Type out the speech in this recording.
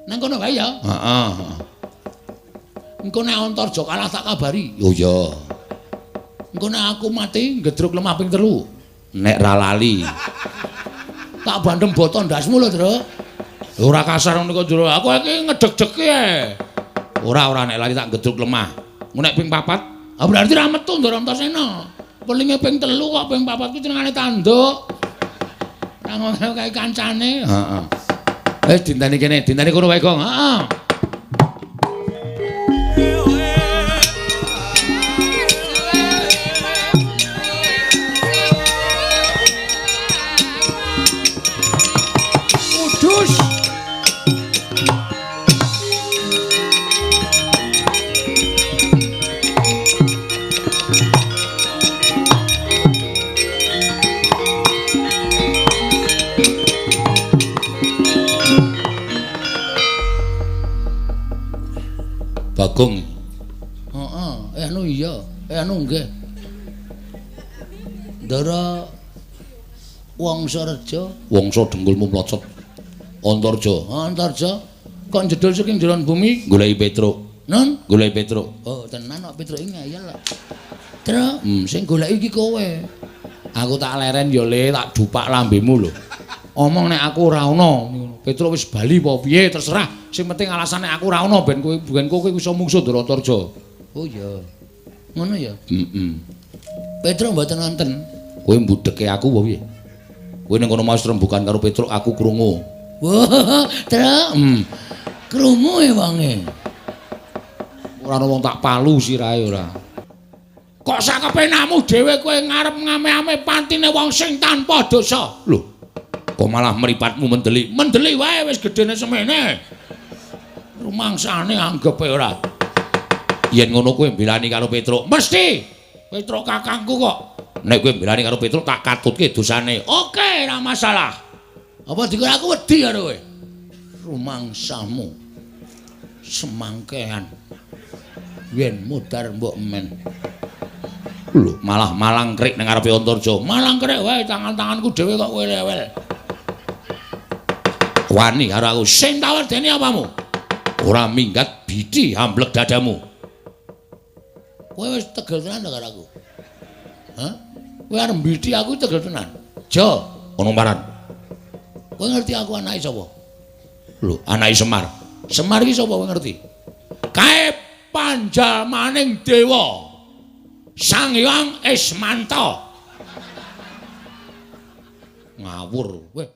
Nang kono wae ya. Heeh. Engko nek Antarja kalah tak kabari. Oh iya. Engko nek aku mati gedruk lemah ping 3. Nek ra lali. Tak bandem boto ndasmu lho, Tru. Ora kasar ngono kok, Jero. Aku iki ngedeg-degi ae. Ora nek lali tak gedruk lemah. Nek ping 4, Ah berarti ra metu Ndara Antasena. Pelinge ping 3 kok ping 4 ku jenengane tanduk. Ra ngono kae kancane. heeh. Dinteni kene, dinteni kono wae, Gong. Heeh. Udus. Bagong. Heeh, anu iya, anu nggih. Ndara Wangsa Reja, Wangsa dengkulmu mlocot. Antarja. Antarja kok jedul saking jeron bumi. Goleki Petruk. Non? Goleki Petruk. Oh, tenan kok Petruk iki ngayal kok. Terus, sing goleki iki kowe. Aku tak leren yo Le, tak dupak lambemu lho. Omong nek aku ora ana. Petruk wis bali apa piye terserah. Sing penting alasane aku ora ana ben kowe iso mungsuh Ndara Antarja. Oh iya. Ngono ya. Heeh. Petruk mboten wonten. Kowe mbudheke aku apa piye? Kowe ning kono mau rembugan karo Petruk aku krungu. Wah, terus krungu e wonge. Ora ana wong tak palu sirahe ora. Kok sak kepenakmu dhewe kowe ngarep ngame-ame pantine wong sing tanpa dosa. Lho. Kok malah mripatmu mendeli? Mendeli wae wis gedene semene. Rumangsane anggepe ora. Yen ngono kowe mbelani karo Petruk. Mesti Petruk kakangku kok. Nek kowe mbelani karo Petruk tak katutke dosane. Oke, ora masalah. Apa dikira aku wedi karo kowe? Rumangsamu semangkean. Yen mudar mbok men. Lho, malah malangkrik nang ngarepe Antarja. Malangkrik wae tangan-tanganku dhewe kok kowe rewel. Wani karo aku. Sing tawedeni apamu? Ora minggat bidhi amblek dadamu. Kowe wis tegel tenan karo aku. Hah? Kowe arep mbidhi aku tegel tenan. Jo, Ono maran. kowe ngerti aku anake sapa? Lho, anake Semar. Semar iki sapa kowe ngerti? Kae panjalmaning dewa. Sang Hyang Ismanta. Ngawur. Weh,